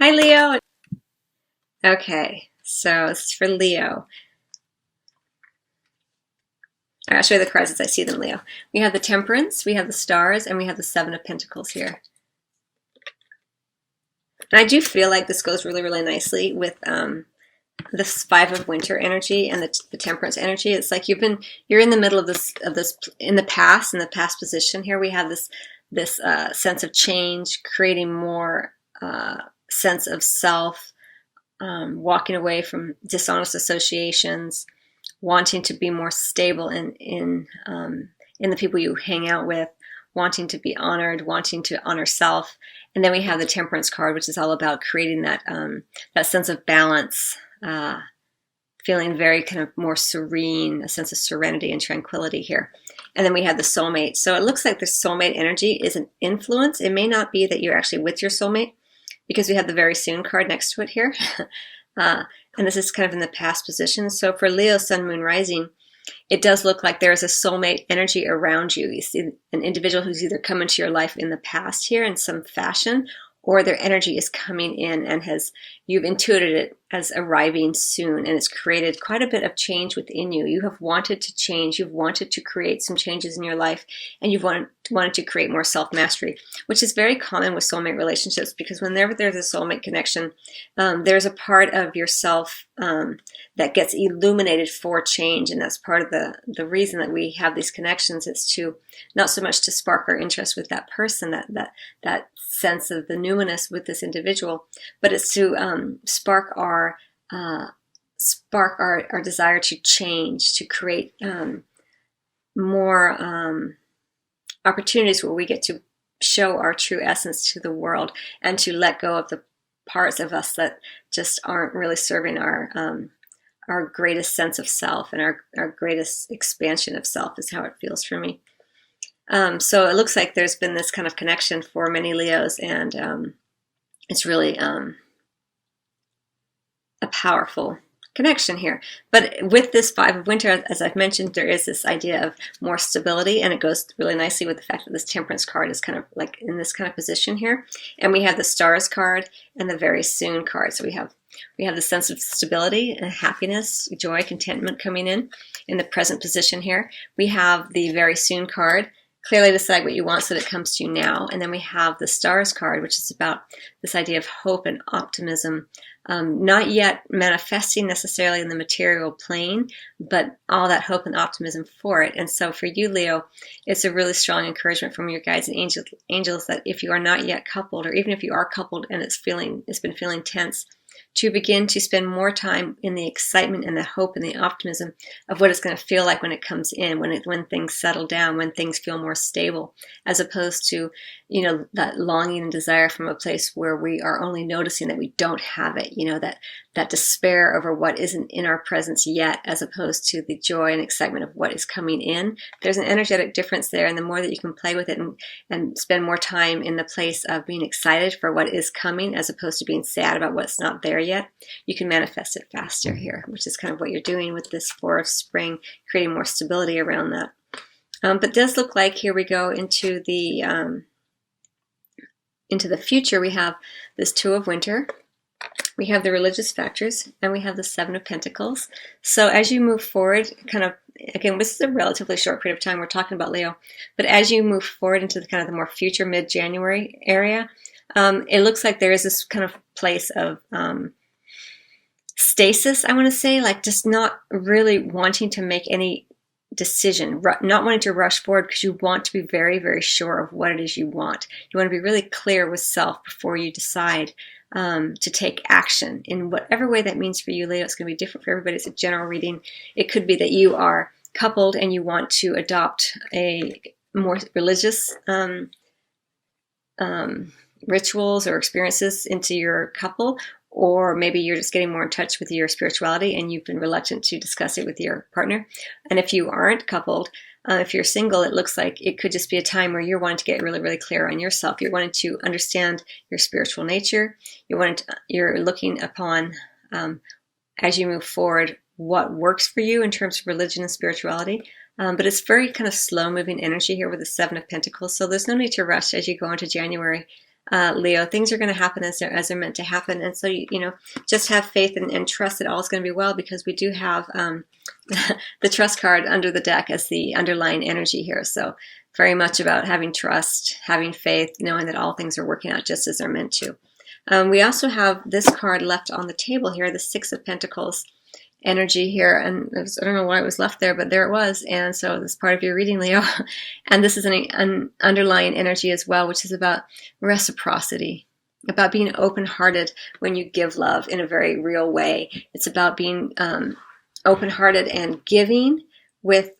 Hi, Leo. Okay, so this is for Leo. I'll show you the cards as I see them, Leo. We have the Temperance, we have the Stars, and we have the Seven of Pentacles here. And I do feel like this goes really, really nicely with this Five of Winter energy and the Temperance energy. It's like you're in the middle of this in the past position here. We have this sense of change, creating more sense of self, walking away from dishonest associations, wanting to be more stable in the people you hang out with, wanting to be honored, wanting to honor self. And then we have the Temperance card, which is all about creating that sense of balance, feeling very kind of more serene, a sense of serenity and tranquility here. And then we have the Soulmate. So it looks like the Soulmate energy is an influence. It may not be that you're actually with your soulmate, because we have the Very Soon card next to it here. And this is kind of in the past position. So for Leo, Sun, Moon, Rising, it does look like there is a soulmate energy around you. You see an individual who's either come into your life in the past here in some fashion, or their energy is coming in and you've intuited it as arriving soon, and it's created quite a bit of change within you. You have wanted to change, you've wanted to create some changes in your life, and you've wanted to create more self-mastery, which is very common with soulmate relationships, because whenever there's a soulmate connection, there's a part of yourself that gets illuminated for change, and that's part of the reason that we have these connections. Is to not so much to spark our interest with that person, that sense of the numinous with this individual, but it's to spark our desire to change, to create more opportunities where we get to show our true essence to the world, and to let go of the parts of us that just aren't really serving our greatest sense of self and our greatest expansion of self, is how it feels for me. So it looks like there's been this kind of connection for many Leos, and it's really a powerful connection here. But with this Five of Winter, as I've mentioned, there is this idea of more stability, and it goes really nicely with the fact that this Temperance card is kind of like in this kind of position here. And we have the Stars card and the Very Soon card. So we have the sense of stability and happiness, joy, contentment coming in the present position here. We have the Very Soon card. Clearly decide what you want so that it comes to you now. And then we have the Stars card, which is about this idea of hope and optimism, not yet manifesting necessarily in the material plane, but all that hope and optimism for it. And so for you, Leo, it's a really strong encouragement from your guides and angels that if you are not yet coupled, or even if you are coupled and it's been feeling tense, to begin to spend more time in the excitement and the hope and the optimism of what it's going to feel like when it comes in, when things settle down, when things feel more stable, as opposed to, that longing and desire from a place where we are only noticing that we don't have it, that despair over what isn't in our presence yet, as opposed to the joy and excitement of what is coming in. There's an energetic difference there, and the more that you can play with it and spend more time in the place of being excited for what is coming, as opposed to being sad about what's not there yet, you can manifest it faster here, which is kind of what you're doing with this Four of Spring, creating more stability around that. But it does look like, here we go into the future. We have this Two of Winter, we have the religious factors, and we have the Seven of Pentacles. So as you move forward, kind of, again, this is a relatively short period of time we're talking about, Leo, but as you move forward into the kind of the more future mid-January area, it looks like there is this kind of place of stasis, I want to say, like just not really wanting to make any decision, not wanting to rush forward, because you want to be very, very sure of what it is you want. You want to be really clear with self before you decide to take action in whatever way that means for you, Leo. It's going to be different for everybody. It's a general reading. It could be that you are coupled and you want to adopt a more religious rituals or experiences into your couple, or maybe you're just getting more in touch with your spirituality and you've been reluctant to discuss it with your partner. And if you aren't coupled, if you're single, it looks like it could just be a time where you're wanting to get really, really clear on yourself. You're wanting to understand your spiritual nature. You're looking upon, as you move forward, what works for you in terms of religion and spirituality. But it's very kind of slow moving energy here with the Seven of Pentacles. So there's no need to rush as you go into January. Leo. Things are going to happen as they're meant to happen. And so, just have faith and trust that all is going to be well, because we do have the trust card under the deck as the underlying energy here. So very much about having trust, having faith, knowing that all things are working out just as they're meant to. We also have this card left on the table here, the Six of Pentacles energy here, and I don't know why it was left there, but there it was. And so this is part of your reading, Leo. And this is an underlying energy as well, which is about reciprocity, about being open-hearted when you give love in a very real way. It's about being open-hearted and giving with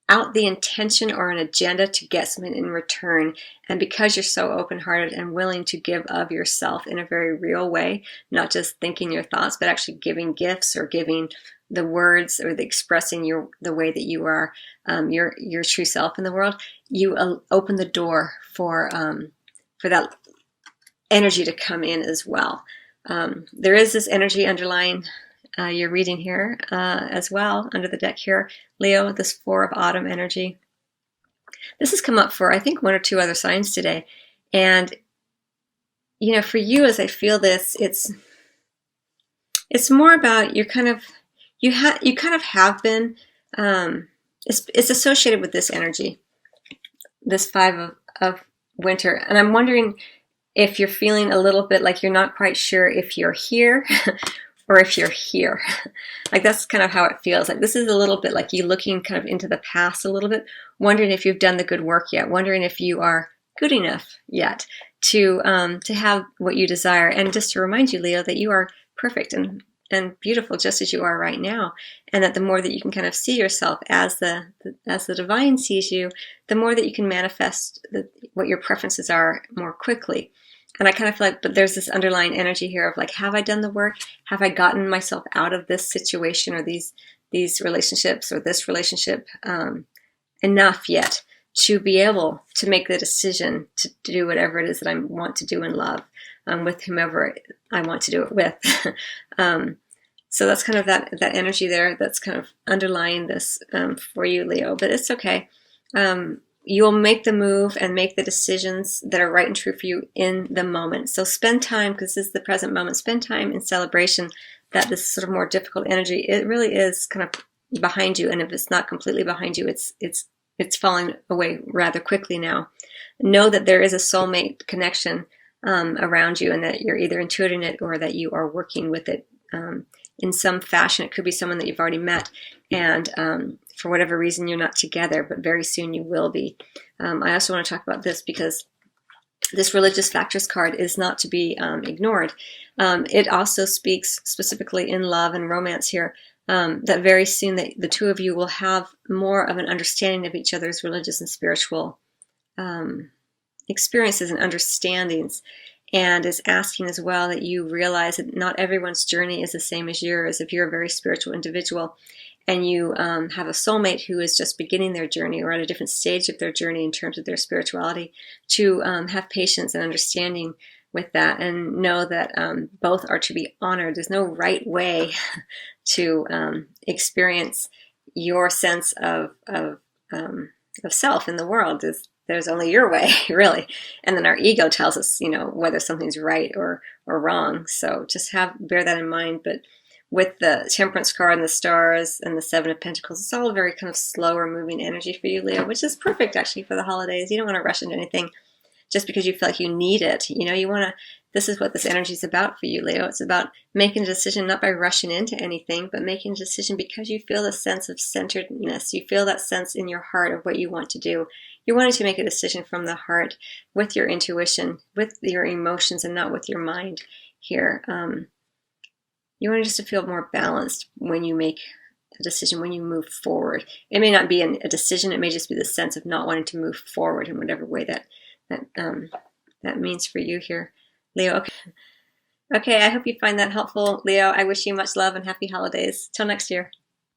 out the intention or an agenda to get something in return. And because you're so open-hearted and willing to give of yourself in a very real way, not just thinking your thoughts, but actually giving gifts or giving the words or the expressing the way that you are, your true self in the world, you open the door for that energy to come in as well. There is this energy underlying your reading here as well under the deck here, Leo, this Four of Autumn energy. This has come up for, I think, one or two other signs today. And, for you, as I feel this, it's more about you kind of have been, it's associated with this energy, this Five of Winter. And I'm wondering if you're feeling a little bit like you're not quite sure if you're here or if you're here. Like that's kind of how it feels. Like this is a little bit like you looking kind of into the past a little bit, wondering if you've done the good work yet, wondering if you are good enough yet to have what you desire. And just to remind you, Leo, that you are perfect and beautiful just as you are right now. And that the more that you can kind of see yourself as the divine sees you, the more that you can manifest what your preferences are more quickly. And I kind of feel like, but there's this underlying energy here of like, have I done the work? Have I gotten myself out of this situation or these relationships or this relationship enough yet to be able to make the decision to do whatever it is that I want to do in love with whomever I want to do it with. So that's kind of that energy there that's kind of underlying this for you, Leo. But it's okay. You'll make the move and make the decisions that are right and true for you in the moment. So spend time, because this is the present moment, spend time in celebration that this sort of more difficult energy, it really is kind of behind you. And if it's not completely behind you, it's falling away rather quickly now. Know that there is a soulmate connection around you, and that you're either intuiting it or that you are working with it in some fashion. It could be someone that you've already met, and for whatever reason you're not together, but very soon you will be. I also want to talk about this because this religious factors card is not to be ignored. It also speaks specifically in love and romance here, that very soon the two of you will have more of an understanding of each other's religious and spiritual experiences and understandings, and is asking as well that you realize that not everyone's journey is the same as yours. If you're a very spiritual individual and you have a soulmate who is just beginning their journey or at a different stage of their journey in terms of their spirituality, to have patience and understanding with that, and know that both are to be honored. There's no right way to experience your sense of self in the world. There's only your way, really. And then our ego tells us, whether something's right or wrong. So just bear that in mind. But with the Temperance card and the stars and the Seven of Pentacles, it's all very kind of slower moving energy for you, Leo, which is perfect actually for the holidays. You don't want to rush into anything just because you feel like you need it. You want to, this is what this energy is about for you, Leo. It's about making a decision not by rushing into anything, but making a decision because you feel a sense of centeredness. You feel that sense in your heart of what you want to do. You're wanting to make a decision from the heart with your intuition, with your emotions, and not with your mind here. You want just to feel more balanced when you make a decision, when you move forward. It may not be a decision. It may just be the sense of not wanting to move forward in whatever way that means for you here, Leo. Okay, I hope you find that helpful, Leo. I wish you much love and happy holidays. Till next year.